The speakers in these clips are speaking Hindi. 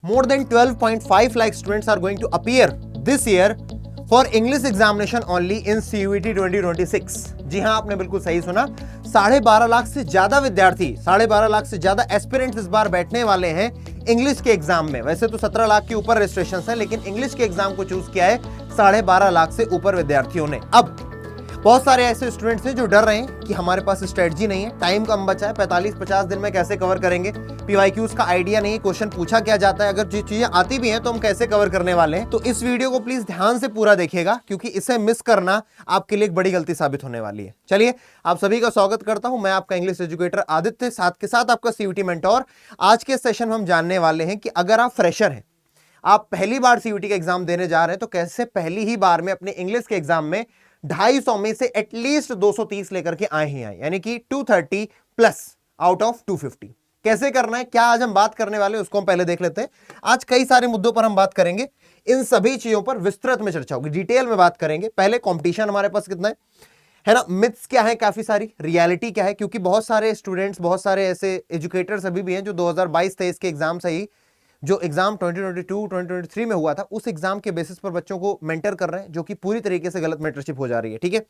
More than 12.5 lakh students are going to appear this year for English examination only in CUET 2026। जी हां, आपने बिल्कुल सही सुना। 12.5 लाख से ज्यादा विद्यार्थी, 12.5 लाख से ज्यादा एस्पिरेंट्स इस बार बैठने वाले हैं इंग्लिश के एग्जाम में। वैसे तो 17 लाख के ऊपर रजिस्ट्रेशन है, लेकिन इंग्लिश के एग्जाम को चूज किया है 12.5 लाख से ऊपर विद्यार्थियों ने। अब बहुत सारे ऐसे स्टूडेंट्स हैं जो डर रहे हैं कि हमारे पास स्ट्रेटजी नहीं है, टाइम कम बचा है, 45-50 दिन में कैसे कवर करेंगे, पीवाईक्यूज का आइडिया नहीं है, क्वेश्चन पूछा क्या जाता है, अगर जो चीजें आती भी हैं तो हम कैसे कवर करने वाले हैं। तो इस वीडियो को प्लीज ध्यान से पूरा देखिएगा, क्योंकि इसे मिस करना आपके लिए एक बड़ी गलती साबित होने वाली है। चलिए, आप सभी का स्वागत करता हूं, मैं आपका इंग्लिश एजुकेटर आदित्य, साथ के साथ आपका सीयूटी मेंटोर। आज के सेशन में हम जानने वाले हैं कि अगर आप फ्रेशर हैं, आप पहली बार सीयूटी का एग्जाम देने जा रहे हैं, तो कैसे पहली ही बार में अपने इंग्लिश के एग्जाम में 250 में से एटलीस्ट 230 लेकर के आए ही आए, यानी कि 230 प्लस आउट ऑफ 250। कैसे करना है, क्या आज हम बात करने वाले हैं, उसको हम पहले देख लेते हैं। आज कई सारे मुद्दों पर हम बात करेंगे, इन सभी चीजों पर विस्तृत में चर्चा होगी, डिटेल में बात करेंगे। पहले कंपटीशन हमारे पास कितना है ना, मिथ्स क्या है, काफी सारी रियलिटी क्या है, क्योंकि बहुत सारे स्टूडेंट्स, बहुत सारे ऐसे एजुकेटर्स अभी भी हैं जो 2022-23 के एग्जाम से ही, जो एग्जाम 2022-2023 में हुआ था, उस एग्जाम के बेसिस पर बच्चों को मेंटर कर रहे हैं, जो कि पूरी तरीके से गलत मेंटरशिप हो जा रही है। ठीक है,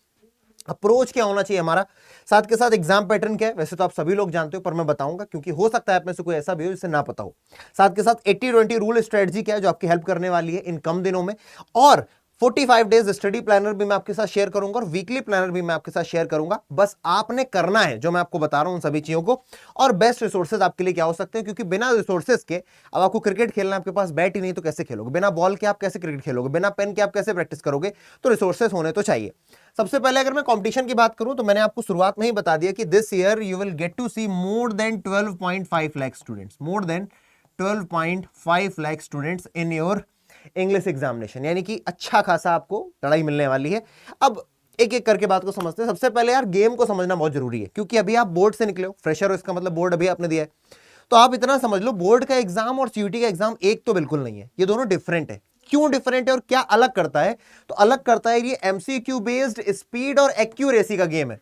अप्रोच क्या होना चाहिए हमारा, साथ के साथ एग्जाम पैटर्न क्या है, वैसे तो आप सभी लोग जानते हो, पर मैं बताऊंगा क्योंकि हो सकता है आप में से कोई ऐसा भी हो जिसे ना पता हो। साथ के साथ 80-20 रूल स्ट्रेटजी क्या है जो आपकी हेल्प करने वाली है इन कम दिनों में, और 45 डेज स्टडी प्लानर भी मैं आपके साथ शेयर करूंगा, और वीकली प्लानर भी मैं आपके साथ शेयर करूंगा। बस आपने करना है जो मैं आपको बता रहा हूं उन सभी चीजों को। और बेस्ट रिसोर्सेज आपके लिए क्या हो सकते हैं, क्योंकि बिना रिसोर्सेज के, अब आपको क्रिकेट खेलना, आपके पास बैट ही नहीं तो कैसे खेलोगे, बिना बॉल के आप कैसे क्रिकेट खेलोगे, बिना पेन के आप कैसे प्रैक्टिस करोगे, तो रिसोर्सेज होने तो चाहिए। सबसे पहले अगर मैं कंपटीशन की बात करूं, तो मैंने आपको शुरुआत में ही बता दिया कि this year you will get to see more than 12.5 lakh students, more than 12.5 lakh students in your English examination, यानी कि अच्छा खासा आपको लड़ाई मिलने वाली है। अब एक एक करके बात को समझते हैं। सबसे पहले यार, गेम को समझना बहुत जरूरी है, क्योंकि अभी आप बोर्ड से निकले हो, फ्रेशर हो, इसका मतलब बोर्ड अभी आपने दिया है। तो आप इतना समझ लो, बोर्ड का एग्जाम और सीयूटी का एग्जाम एक तो बिल्कुल नहीं है, ये दोनों डिफरेंट है। क्यों डिफरेंट है और क्या अलग करता है, तो अलग करता है ये एमसीक्यू बेस्ड स्पीड और एक्यूरेसी का गेम है।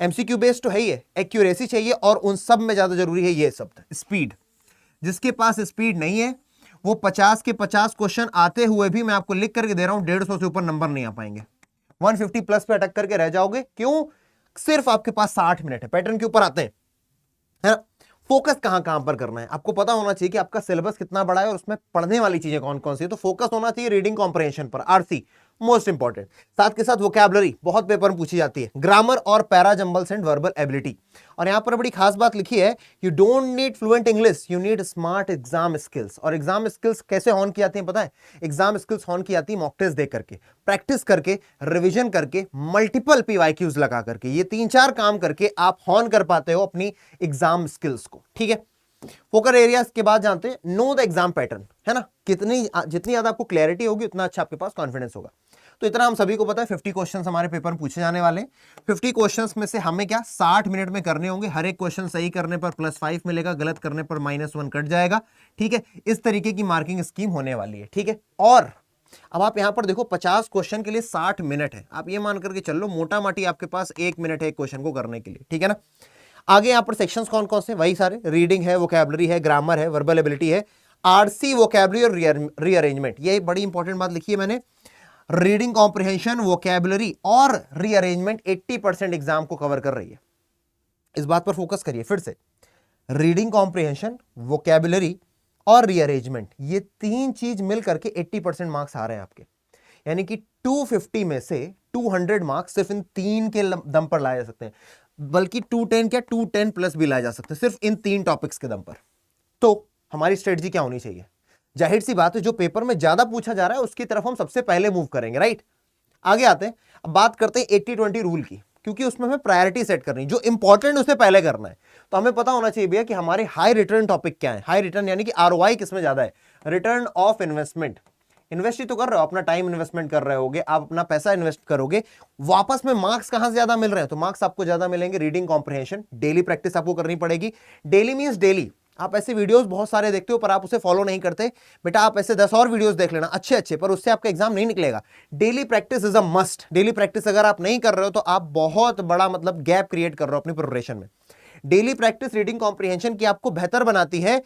एमसीक्यू बेस्ड तो है ही है, एक्यूरेसी चाहिए, और उन सब में ज्यादा जरूरी है ये शब्द स्पीड। जिसके पास स्पीड नहीं है, वो 50 के 50 क्वेश्चन आते हुए भी, मैं आपको लिख करके दे रहा हूं, 150 से ऊपर नंबर नहीं आ पाएंगे, 150 प्लस पे अटक करके रह जाओगे। क्यों? सिर्फ आपके पास 60 मिनट है। पैटर्न के ऊपर आते हैं, है ना। फोकस कहां कहां पर करना है, आपको पता होना चाहिए कि आपका सिलेबस कितना बड़ा है और उसमें पढ़ने वाली चीजें कौन कौन सी है। तो फोकस होना चाहिए रीडिंग कॉम्प्रिहेंशन पर, आरसी मोस्ट इंपॉर्टेंट। साथ के साथ वोकैबुलरी बहुत पेपर में पूछी जाती है, ग्रामर और para jumbles and verbal ability. और यहां पर बड़ी खास बात लिखी है, you don't need fluent English, you need smart exam skills. और एग्जाम स्किल्स कैसे ऑन की जाती है पता है? एग्जाम स्किल्स ऑन की जाती है मॉक टेस्ट दे करके, प्रैक्टिस करके, रिविजन करके, मल्टीपल पीवाईक्यूज लगा करके। ये 3-4 काम करके आप हॉन कर पाते हो अपनी एग्जाम स्किल्स को। ठीक है, फोकस एरियाज के बाद जानते हैं, नो द एग्जाम पैटर्न, है ना। जितनी ज्यादा आपको क्लैरिटी होगी, उतना अच्छा आपके पास कॉन्फिडेंस होगा। तो इतना हम सभी को पता है, 50 क्वेश्चंस हमारे पेपर में पूछे जाने वाले हैं। 50 क्वेश्चंस में से हमें क्या 60 मिनट में करने होंगे। हर एक क्वेश्चन सही करने पर +5 मिलेगा, गलत करने पर -1 कट जाएगा। ठीक है, इस तरीके की मार्किंग स्कीम होने वाली है। ठीक है, और अब आप यहां पर देखो, 50 क्वेश्चन के लिए 60 मिनट है। आप ये मान करके चल लो, मोटा माटी आपके पास 1 मिनट है एक क्वेश्चन को करने के लिए। ठीक है ना। आगे यहां पर सेक्शंस कौन कौन से, वही सारे, रीडिंग है, वोकैबुलरी है, ग्रामर है, वर्बल एबिलिटी है, आरसी, वोकैबुलरी और रीअरेंजमेंट। ये बड़ी इंपॉर्टेंट बात लिखी है मैंने, रीडिंग कॉम्प्रिहेंशन, वोकैबुलरी और रीअरेंजमेंट 80% एग्जाम को कवर कर रही है। इस बात पर फोकस करिए फिर से, रीडिंग कॉम्प्रिहेंशन, वोकैबुलरी और रीअरेंजमेंट, ये 3 चीज मिलकर के 80% मार्क्स आ रहे हैं आपके। यानी कि 250 में से 200 मार्क्स सिर्फ इन 3 के दम पर लाए जा सकते हैं, बल्कि 210 क्या 210 प्लस भी लाए जा सकते हैं सिर्फ इन 3 टॉपिक्स के दम पर। तो हमारी स्ट्रेटजी क्या होनी चाहिए? जाहिर सी बात है, जो पेपर में ज्यादा पूछा जा रहा है उसकी तरफ हम सबसे पहले मूव करेंगे, राइट। आगे आते हैं, अब बात करते हैं 80-20 रूल की, क्योंकि उसमें हमें प्रायोरिटी सेट करनी, जो इंपॉर्टेंट उसे पहले करना है। तो हमें पता होना चाहिए भैया कि हमारे हाई रिटर्न टॉपिक क्या है। हाई रिटर्न यानी कि आरओआई किसमें ज्यादा है, रिटर्न ऑफ इन्वेस्टमेंट। इन्वेस्ट ही तो कर रहे हो, अपना टाइम इन्वेस्टमेंट कर रहे होगे, आप अपना पैसा इन्वेस्ट करोगे, वापस में मार्क्स कहां से ज्यादा मिल रहे हैं, तो मार्क्स आपको ज्यादा मिलेंगे रीडिंग कॉम्प्रिहेंशन। डेली प्रैक्टिस आपको करनी पड़ेगी। Daily means daily. आप ऐसे वीडियोस बहुत सारे देखते हो पर आप उसे फॉलो नहीं करते, बेटा आप ऐसे 10 और वीडियोस देख लेना अच्छे अच्छे, पर उससे आपका एग्जाम नहीं निकलेगा। Daily practice is a must. Daily practice अगर आप नहीं कर रहे हो तो आप बहुत बड़ा मतलब गैप क्रिएट कर रहे हो अपनी प्रिपरेशन में। डेली प्रैक्टिस रीडिंग कॉम्प्रिहेंशन की आपको बेहतर बनाती है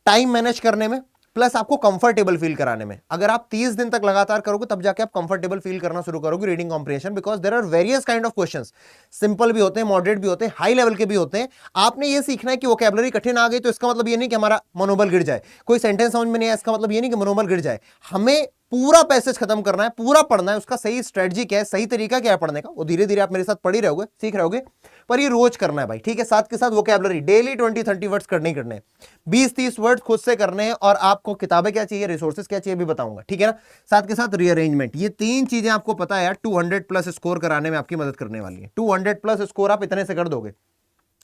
टाइम मैनेज करने में, प्लस आपको कंफर्टेबल फील कराने में। अगर आप 30 दिन तक लगातार करोगे तब जाके आप कंफर्टेबल फील करना शुरू करोगे reading comprehension, because there are various kind of questions, simple भी होते हैं, मॉडरेट भी होते हैं, हाई लेवल के भी होते हैं। आपने ये सीखना है कि वोकैबुलरी कठिन आ गई तो इसका मतलब ये नहीं कि हमारा मनोबल गिर जाए, कोई सेंटेंस समझ में नहीं आया इसका मतलब ये नहीं कि मनोबल गिर जाए। हमें पूरा पैसेज खत्म करना है, पूरा पढ़ना है, उसका सही स्ट्रेटजी क्या है, सही तरीका क्या है पढ़ने का, वो धीरे धीरे आप मेरे साथ पढ़ ही रहोगे, सीख रहोगे, पर ये रोज करना है भाई, ठीक है। साथ के साथ वोकैबुलरी डेली 20-30 वर्ड्स करने ही करने हैं, 20-30 वर्ड्स खुद से करने हैं, और आपको किताबें क्या चाहिए, रिसोर्सेज क्या चाहिए भी बताऊंगा, ठीक है ना। साथ के साथ रीअरेंजमेंट, ये 3 चीजें आपको पता है यार 200 प्लस स्कोर कराने में आपकी मदद करने वाली है। 200 प्लस स्कोर आप इतने से कर दोगे।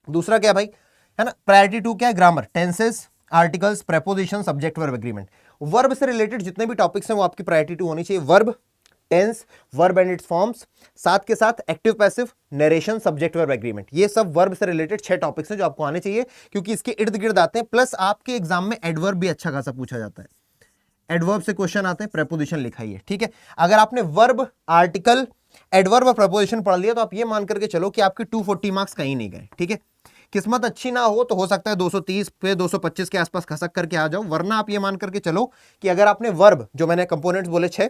दूसरा क्या भाई, है ना, प्रायोरिटी 2 क्या है, grammar, tenses, articles, preposition, subject verb agreement. Verb से रिलेटेड जितने भी टॉपिक्स हैं वो आपकी प्रायोरिटी 2 होनी चाहिए। Verb, tense, verb and its forms, साथ के साथ active passive, narration, subject verb agreement, ये सब वर्ब से रिलेटेड 6 टॉपिक्स हैं जो आपको आने चाहिए, क्योंकि इसके इर्द गिर्द आते हैं। प्लस आपके एग्जाम में एडवर्ब भी अच्छा खासा पूछा जाता है, एडवर्ब से क्वेश्चन आते हैं, प्रेपोजिशन लिखा ही है, ठीक है। अगर आपने वर्ब, आर्टिकल, एडवर्ब और प्रेपोजिशन पढ़ लिया तो आप ये मान करके चलो कि आपके 240 मार्क्स कहीं नहीं गए, ठीक है। किस्मत अच्छी ना हो तो हो सकता है 230 पे 225 के आसपास खसक करके आ जाओ, वरना आप ये मान करके चलो कि अगर आपने वर्ब, जो मैंने कंपोनेंट्स बोले 6,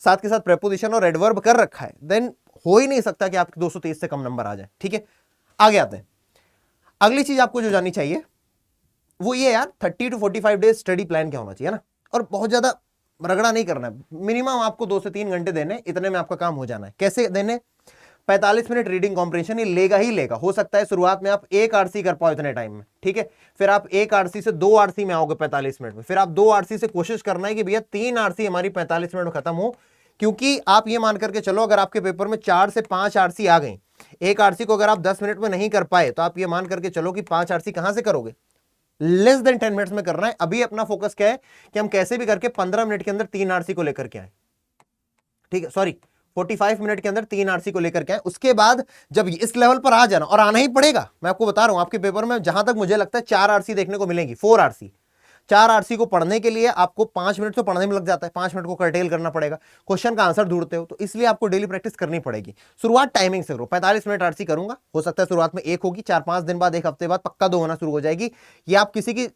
साथ के साथ प्रेपोजिशन और एडवर्ब कर रखा है, देन हो ही नहीं सकता कि आपके 230 से कम नंबर आ जाए, ठीक है। आगे आते हैं। अगली चीज आपको जो जाननी चाहिए वो ये यार 30 to 45 डेज स्टडी प्लान क्या होना चाहिए ना, और बहुत ज्यादा रगड़ा नहीं करना है, मिनिमम आपको 2 से 3 घंटे देने, इतने में आपका काम हो जाना है। कैसे देने, 45 मिनट रीडिंग कॉम्प्रिहेंशन ये लेगा ही लेगा। हो सकता है शुरुआत में आप 1 आरसी कर पाओ इतने टाइम में, ठीक है, फिर आप 1 आरसी से 2 आरसी में आओगे 45 मिनट में, फिर आप 2 आरसी से कोशिश करना है कि भैया 3 आरसी हमारी 45 मिनट में खत्म हो, क्योंकि आप ये मान करके चलो अगर आपके पेपर में 4 से 5 आरसी आ गई, 1 आरसी को अगर आप 10 मिनट में नहीं कर पाए तो आप ये मान करके चलो कि 5 आरसी कहां से करोगे, लेस देन 10 मिनट्स में करना है। अभी अपना फोकस क्या है कि हम कैसे भी करके 15 मिनट के अंदर 3 आरसी को लेकर के आए, ठीक है, सॉरी 45 मिनट के अंदर 3 आरसी को लेकर के आए। उसके बाद जब इस लेवल पर आ जाना, और आना ही पड़ेगा, मैं आपको बता रहा हूं, आपके पेपर में जहां तक मुझे लगता है 4 आरसी देखने को मिलेंगी, 4 आरसी। 4 आरसी को पढ़ने के लिए आपको 5 मिनट तो पढ़ने में लग जाता है, 5 मिनट को कर्टेल करना पड़ेगा, क्वेश्चन का आंसर ढूंढते हो, तो इसलिए आपको डेली प्रैक्टिस करनी पड़ेगी। शुरुआत टाइमिंग से करो, 45 मिनट आरसी करूंगा, हो सकता है शुरुआत में 1 होगी, 4-5 दिन बाद, 1 हफ्ते बाद पक्का 2 होना शुरू हो जाएगी। ये आप किसी की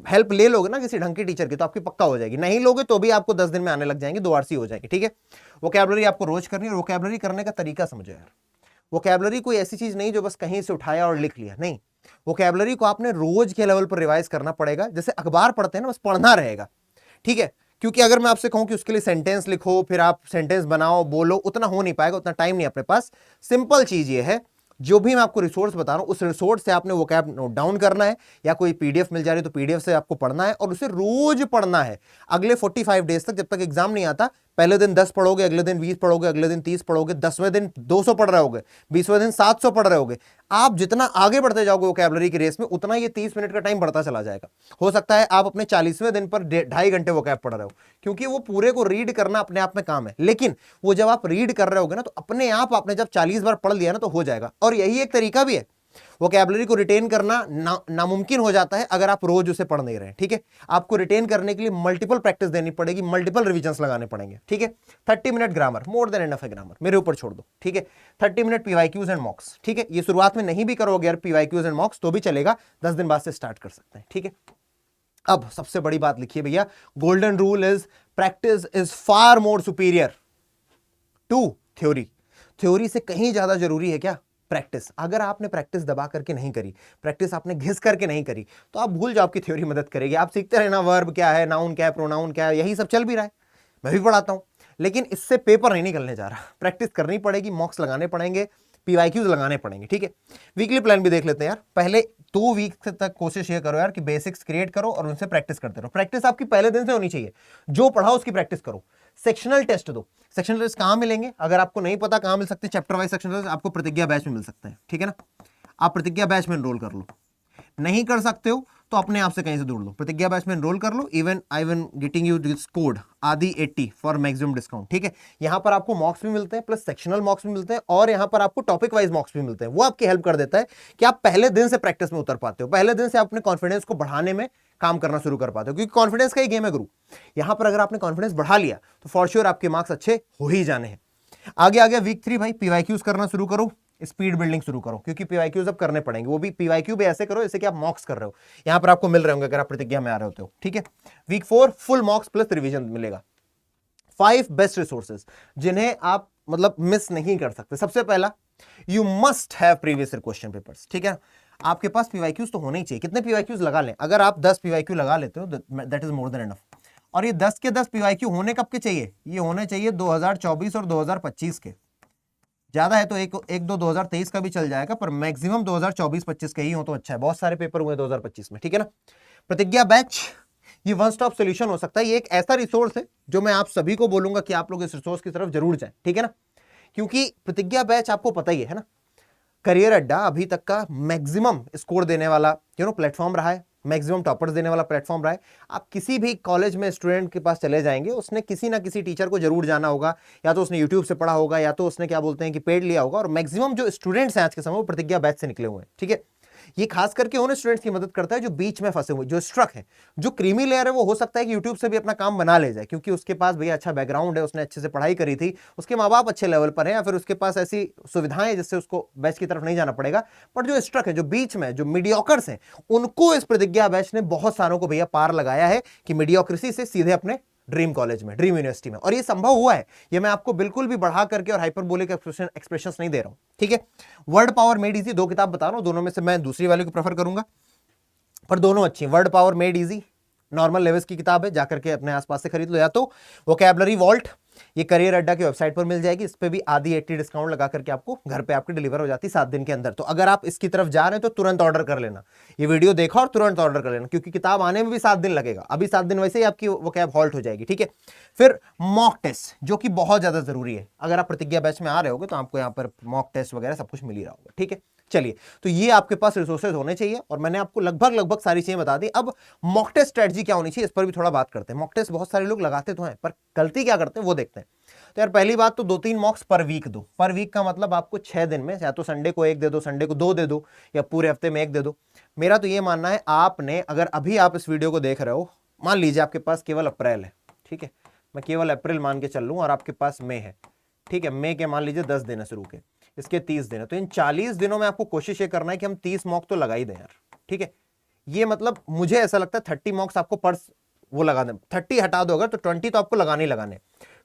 हेल्प ले लोगे ना, किसी ढंग की टीचर की, तो आपकी पक्का हो जाएगी। नहीं लोगे तो भी आपको 10 दिन में आने लग जाएंगे, 2 आरसी हो जाएगी, ठीक है। वोकैबुलरी आपको रोज करनी है, और वोकैबुलरी करने का तरीका समझो यार। वोकैबुलरी कोई ऐसी चीज नहीं जो बस कहीं से उठाया और लिख लिया, नहीं, वोकैबुलरी को आपने रोज के लेवल पर रिवाइज करना पड़ेगा, जैसे अखबार पढ़ते हैं ना, बस पढ़ना रहेगा, ठीक है। क्योंकि अगर मैं आपसे कहूं कि उसके लिए सेंटेंस लिखो, फिर आप सेंटेंस बनाओ, बोलो, उतना हो नहीं पाएगा, उतना टाइम नहीं अपने पास। सिंपल चीज ये है, जो भी मैं आपको रिसोर्स बता रहा हूं उस रिसोर्स से आपने वोकैब नोट डाउन करना है, या कोई पीडीएफ मिल जा रही है तो पीडीएफ से आपको पढ़ना है, और उसे रोज पढ़ना है अगले 45 डेज तक, जब तक एग्जाम नहीं आता। पहले दिन 10 पढ़ोगे, अगले दिन 20 पढ़ोगे, अगले दिन 30 पढ़ोगे, 10वें दिन 200 पढ़ रहे होगे, 20वें दिन 700 पढ़ रहे होगे। आप जितना आगे बढ़ते जाओगे वोकैबुलरी की रेस में, उतना ये 30 मिनट का टाइम बढ़ता चला जाएगा। हो सकता है आप अपने 40वें दिन पर 2.5 घंटे वोकैब पढ़ रहे हो, क्योंकि वो पूरे को रीड करना अपने आप में काम है। लेकिन वो जब आप रीड कर रहे होगे ना, तो अपने आप आपने जब 40 बार पढ़ लिया ना तो हो जाएगा। और यही एक तरीका भी है, वोकैबुलरी को रिटेन करना नामुमकिन हो जाता है अगर आप रोज उसे पढ़ नहीं रहे, ठीक है। आपको रिटेन करने के लिए मल्टीपल प्रैक्टिस देनी पड़ेगी, मल्टीपल रिविजन्स लगाने पड़ेंगे, ठीक है। 30 minute grammar, more than enough है ग्रामर, मेरे ऊपर छोड़ दो, ठीक है। 30 मिनट पीवाईक्यूज एंड मॉक्स, ठीक है। ये शुरुआत में नहीं भी करोगे यार पीवाईक्यूज एंड मॉक्स तो भी चलेगा, 10 दिन बाद से स्टार्ट कर सकते हैं, ठीक है। अब सबसे बड़ी बात लिखिए भैया, golden rule is practice is far more superior to theory. Theory से कहीं ज्यादा जरूरी है क्या, प्रैक्टिस। अगर आपने प्रैक्टिस दबा करके नहीं करी, प्रैक्टिस आपने घिस करके नहीं करी, तो आप भूल जाओ, आपकी थ्योरी मदद करेगी। आप सीखते रहना वर्ब क्या है, नाउन क्या है, प्रोनाउन क्या है, यही सब चल भी रहा है, मैं भी पढ़ाता हूं, लेकिन इससे पेपर नहीं निकलने जा रहा। प्रैक्टिस करनी पड़ेगी, मॉक्स लगाने पड़ेंगे, पीवाईक्यूज लगाने पड़ेंगे, ठीक है। वीकली प्लान भी देख लेते हैं यार। पहले 2 वीक तक कोशिश ये करो यार कि बेसिक्स क्रिएट करो और उनसे प्रैक्टिस करते रहो। प्रैक्टिस आपकी पहले दिन से होनी चाहिए, जो पढ़ाओ उसकी प्रैक्टिस करो। सेक्शनल टेस्ट दो। सेक्शनल टेस्ट कहां मिलेंगे, अगर आपको नहीं पता कहां मिल सकते, चैप्टर वाइज सेक्शनल टेस्ट आपको प्रतिज्ञा बैच में मिल सकते हैं, ठीक है ना। आप प्रतिज्ञा बैच में एनरोल कर लो, नहीं कर सकते हो तो अपने आप से कहीं से ढूंढ लो, प्रतिज्ञा बैच में एनरोल कर लो। Even I one getting you this code आदि 80 फॉर मैक्सिमम डिस्काउंट, ठीक है। यहां पर आपको मॉक्स भी मिलते हैं, प्लस सेक्शनल मॉक्स भी मिलते हैं, और यहां पर आपको टॉपिक वाइज मॉक्स भी मिलते हैं। वो आपकी हेल्प कर देता है कि आप पहले दिन से प्रैक्टिस में उतर पाते हो, पहले दिन से आप अपने कॉन्फिडेंस को बढ़ाने में काम करना शुरू कर पाते हो, क्योंकि कॉन्फिडेंस का ही गेम है गुरु। यहां पर अगर आपने कॉन्फिडेंस बढ़ा लिया तो फॉर श्योर आपके मार्क्स अच्छे हो ही जाने हैं। आगे आ गया वीक 3 भाई, पीवाईक्यूज करना शुरू करो, स्पीड बिल्डिंग शुरू करो, क्योंकि पीवाईक्यूज अब करने पड़ेंगे, वो भी पीवाईक्यू भी ऐसे करो जैसे कि आप मॉक्स कर रहे हो, यहां पर आपको मिल रहे होंगे अगर आप प्रतिज्ञा में आ रहे होते हो, ठीक है। Week 4 full mocks plus revision मिलेगा। 5 बेस्ट रिसोर्सेज जिन्हें आप मतलब मिस नहीं कर सकते। सबसे पहला, you must have previous year question papers, ठीक है। आपके पास पीवाईक्यूज तो होने ही चाहिए। कितने पीवाईक्यूज लगा लें, अगर आप 10 पीवाईक्यू लगा लेते हो that is more than enough. और ये 10 के 10 पीवाईक्यू होने कब के चाहिए, ये होने चाहिए 2024 और 2025 के। ज्यादा है तो एक दो 2023 का भी चल जाएगा, पर मैक्सिमम 2024-25 के ही हो तो अच्छा है। बहुत सारे पेपर हुए 2025 में, ठीक है ना। प्रतिज्ञा बैच ये वन स्टॉप सॉल्यूशन हो सकता है। ये एक ऐसा रिसोर्स है जो मैं आप सभी को बोलूंगा कि आप लोग इस रिसोर्स की तरफ जरूर जाएं, ठीक है ना। क्योंकि प्रतिज्ञा बैच आपको पता ही है ना, करियर अड्डा अभी तक का मैक्सिमम स्कोर देने वाला प्लेटफॉर्म रहा है, मैक्सिमम टॉपर्स देने वाला प्लेटफॉर्म रहा है। आप किसी भी कॉलेज में स्टूडेंट के पास चले जाएंगे, उसने किसी ना किसी टीचर को जरूर जाना होगा, या तो उसने यूट्यूब से पढ़ा होगा, या तो उसने क्या बोलते हैं कि पेड लिया होगा। और मैक्सिमम जो स्टूडेंट्स हैं आज के समय वो प्रतिज्ञा बैच से निकले हुए हैं, ठीक है। ये खास करके उन स्टूडेंट्स की मदद करता है जो बीच में फंसे हुए, जो स्ट्रक है। जो क्रीमी लेयर है वो हो सकता है कि यूट्यूब से भी अपना काम बना ले जाए, क्योंकि उसके पास भैया अच्छा बैकग्राउंड है, उसने अच्छे से पढ़ाई करी थी, उसके माँ बाप अच्छे लेवल पर है, या फिर उसके पास ऐसी सुविधाएं हैं जिससे उसको बैच की तरफ नहीं जाना पड़ेगा। पर जो स्ट्रक है, जो बीच में, जो मीडियोकर्स हैं, उनको इस प्रतिज्ञा बैच ने बहुत सारों को भैया पार लगाया है कि मीडियोक्रेसी से सीधे अपने ड्रीम कॉलेज में, ड्रीम यूनिवर्सिटी में। और ये संभव हुआ है, ये मैं आपको बिल्कुल भी बढ़ा करके और हाइपरबोलिक एक्सप्रेशंस नहीं दे रहा हूं, ठीक है। वर्ड पावर मेड इजी, 2 किताब बता रहा हूं, दोनों में से मैं दूसरी वाले को प्रेफर करूंगा, पर दोनों अच्छी। Word power made easy normal levels की किताब है, जाकर के अपने आसपास से खरीद लो। या तो वोकैबुलरी वॉल्ट, ये करियर अड्डा की वेबसाइट पर मिल जाएगी, इस पे भी आधी 80 डिस्काउंट लगा करके आपको घर पे आपकी डिलीवर हो जाती है 7 दिन के अंदर। तो अगर आप इसकी तरफ जा रहे हैं तो तुरंत ऑर्डर कर लेना, ये वीडियो देखो और तुरंत ऑर्डर कर लेना, क्योंकि किताब आने में भी 7 दिन लगेगा। अभी 7 दिन वैसे ही आपकी वोकैब हॉल्ट हो जाएगी, ठीक है। फिर मॉक टेस्ट, जो कि बहुत ज्यादा जरूरी है। अगर आप प्रतिज्ञा बैच में आ रहे होगे तो आपको यहाँ पर मॉक टेस्ट वगैरह सब कुछ मिल ही रहा होगा, ठीक है। चलिए, तो ये आपके पास रिसोर्सेज होने चाहिए, और मैंने आपको लगभग सारी चीजें बता दी। अब मॉक टेस्ट स्ट्रेटजी क्या होनी चाहिए, इस पर भी थोड़ा बात करते हैं। मॉक टेस्ट बहुत सारे लोग लगाते तो हैं, पर गलती क्या करते हैं वो देखते हैं। तो यार पहली बात तो 2-3 मॉक्स पर वीक दो। पर वीक का मतलब आपको 6 दिन में, या तो संडे को 1 दे दो, संडे को 2 दे दो, या पूरे हफ्ते में 1 दे दो। मेरा तो ये मानना है, आपने अगर अभी आप इस वीडियो को देख रहे हो, मान लीजिए आपके पास केवल अप्रैल है, ठीक है, मैं केवल अप्रैल मान के चल लूं, और आपके पास मई है, ठीक है। मई के मान लीजिए 10 दिन है शुरू के, इसके 30 दिन है, तो इन 40 दिनों में आपको कोशिश ये करना है कि हम 30 मॉक तो लगा ही दें यार, ठीक है। ये मतलब मुझे ऐसा लगता है 30 मॉक्स आपको पर वो लगा दें, 30 हटा दो अगर, तो 20 तो आपको लगाने ही लगाने।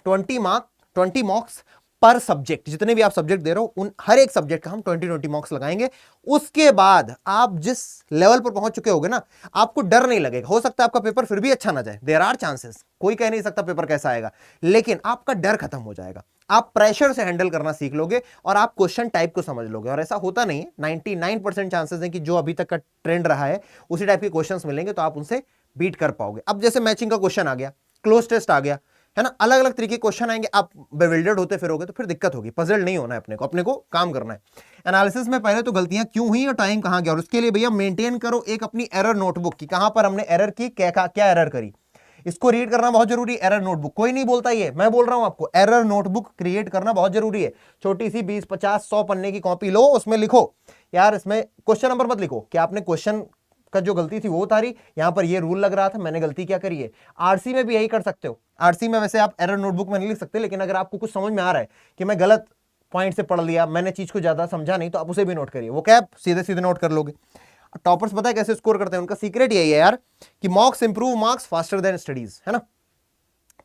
20 मॉक्स पर सब्जेक्ट, जितने भी आप सब्जेक्ट दे रहे हो उन हर एक सब्जेक्ट का हम 20 मॉक्स लगाएंगे। उसके बाद आप जिस लेवल पर पहुंच चुके होगे ना, आपको डर नहीं लगेगा। हो सकता है आपका पेपर फिर भी अच्छा ना जाए, देयर आर चांसेस, कोई कह नहीं सकता पेपर कैसा आएगा, लेकिन आपका डर खत्म हो जाएगा। आप प्रेशर से हैंडल करना सीख लोगे, और आप क्वेश्चन टाइप को समझ लोगे। और ऐसा होता नहीं है, 99% चांसेस है कि जो अभी तक का ट्रेंड रहा है उसी टाइप के क्वेश्चंस मिलेंगे, तो आप उनसे बीट कर पाओगे। अब जैसे मैचिंग का क्वेश्चन आ गया, क्लोज टेस्ट आ गया, है ना, अलग अलग तरीके के क्वेश्चन आएंगे, आप बेविल्डर्ड होते फिरोगे तो फिर दिक्कत होगी। पजल नहीं होना है अपने को काम करना है। एनालिसिस में पहले तो गलतियां क्यों हुई और टाइम कहां गया, और उसके लिए भैया मेंटेन करो एक अपनी एरर नोटबुक की, कहां पर हमने एरर की, क्या एरर करी, इसको रीड करना बहुत जरूरी है। एरर नोटबुक कोई नहीं बोलता, ये मैं बोल रहा हूं आपको, एरर नोटबुक क्रिएट करना बहुत जरूरी है। छोटी सी 20, 50, 100 पन्ने की कॉपी लो, उसमें लिखो यार, इसमें क्वेश्चन नंबर मत लिखो कि आपने क्वेश्चन का जो गलती थी वो उतारी, यहां पर ये रूल लग रहा था, मैंने गलती क्या करी है। आरसी में भी यही कर सकते हो। आरसी में वैसे आप एरर नोटबुक में नहीं लिख सकते, लेकिन अगर आपको कुछ समझ में आ रहा है कि मैं गलत पॉइंट से पढ़ लिया, मैंने चीज को ज्यादा समझा नहीं, तो आप उसे भी नोट करिए। वो क्या आप सीधे सीधे नोट कर लोगे। टॉपर्स पता है कैसे स्कोर करते हैं, उनका सीक्रेट यही है यार कि मॉक्स improve marks faster than studies, है ना।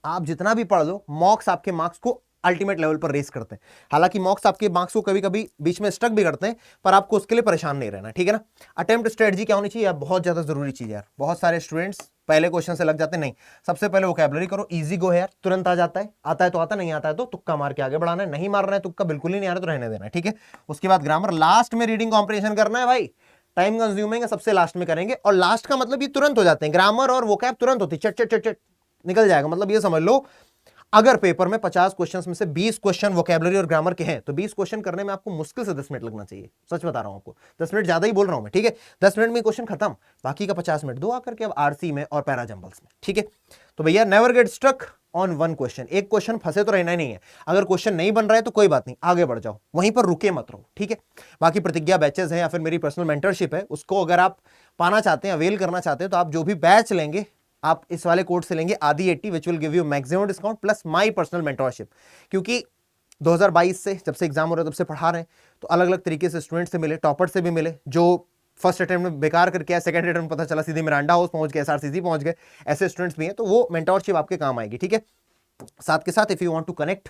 आप जितना भी पढ़ लो, मॉक्स आपके मार्क्स को अल्टीमेट लेवल पर रेस करते हैं। हालांकि मॉक्स आपके मार्क्स को कभी कभी बीच में स्टक भी करते हैं, पर आपको उसके लिए परेशान नहीं रहना, ठीक है ना। अटेम्प्ट स्ट्रेटजी क्या होनी चाहिए यार, बहुत ज्यादा जरूरी चीज है यार। बहुत सारे स्टूडेंट्स पहले क्वेश्चन से लग जाते हैं, नहीं, सबसे पहले वोकैबुलरी करो, इजी गो है यार, तुरंत आ जाता है, आता है तो आता, नहीं आता है तो तुक्का मार के आगे बढ़ाना है, नहीं मारना है तुक्का, बिल्कुल ही नहीं आ रहा तो रहने देना है, ठीक है। उसके बाद ग्रामर, लास्ट में रीडिंग कॉम्प्रिहेंशन करना है भाई, टाइम कंज्यूमिंग है, सबसे लास्ट में करेंगे। और लास्ट का मतलब ये तुरंत हो जाते हैं, ग्रामर और वोकैब तुरंत होती है, चट चट चट चट निकल जाएगा। मतलब ये समझ लो, अगर पेपर में 50 क्वेश्चंस में से 20 क्वेश्चन वोकैबुलरी और ग्रामर के हैं, तो 20 क्वेश्चन करने में आपको मुश्किल से 10 मिनट लगना चाहिए। सच बता रहा हूं आपको, 10 मिनट ज्यादा ही बोल रहा हूं मैं, ठीक है। 10 मिनट में क्वेश्चन खत्म, बाकी का 50 मिनट दो आकर के अब आरसी में और पैरा जंबल्स में, ठीक है। तो भैया never get stuck on one question, एक क्वेश्चन फंसे तो रहना ही नहीं है। अगर क्वेश्चन नहीं बन रहा है तो कोई बात नहीं, आगे बढ़ जाओ, वहीं पर रुके मत रहो, ठीक है। बाकी प्रतिज्ञा बैचेस है या फिर मेरी पर्सनल मेंटरशिप है, उसको अगर आप पाना चाहते हैं, अवेल करना चाहते हैं, तो आप जो भी बैच लेंगे आप इस वाले कोड से लेंगे, आदि 80, which will give you maximum discount plus my personal mentorship. क्योंकि 2022 से जब से एग्जाम हो रहा है तब से पढ़ा रहे हैं, तो अलग अलग तरीके से स्टूडेंट से मिले, टॉपर से भी मिले, जो फर्स्ट अटेम्प्ट में बेकार करके आए, सेकंड अटेम्प्ट में पता चला सीधे मिरांडा हाउस पहुंच गए, SRCC पहुंच गए, ऐसे स्टूडेंट्स भी हैं, तो वो मेंटोरशिप आपके काम आएगी, ठीक है। साथ के साथ if you want to connect,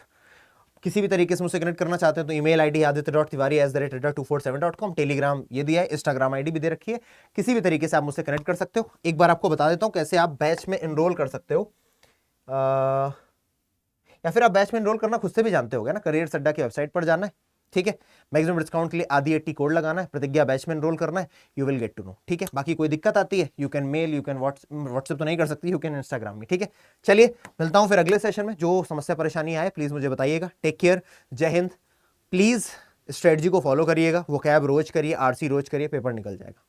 किसी भी तरीके से मुझसे कनेक्ट करना चाहते हैं तो ईमेल आईडी aditya.tiwari@247.com, टेलीग्राम ये दिया है, इंस्टाग्राम आईडी भी दे रखी है, किसी भी तरीके से आप मुझसे कनेक्ट कर सकते हो। एक बार आपको बता देता हूं कैसे आप बैच में एनरोल कर सकते हो, या फिर आप बैच में एनरोल करना खुद से भी जानते होगे ना, करियर अड्डा की वेबसाइट पर जाना है, ठीक है, मैक्सिमम डिस्काउंट के लिए आदि 80 कोड लगाना है, प्रतिज्ञा बैच में एनरोल करना है, you will get to know, ठीक है। बाकी कोई दिक्कत आती है you can mail, you can WhatsApp तो नहीं कर सकती, यू कैन इंस्टाग्राम में, ठीक है। चलिए मिलता हूं फिर अगले सेशन में, जो समस्या परेशानी आए प्लीज मुझे बताइएगा। टेक केयर, जय हिंद। प्लीज स्ट्रेटजी को फॉलो करिएगा, वो कैब रोज करिए, RC रोज करिए, पेपर निकल जाएगा।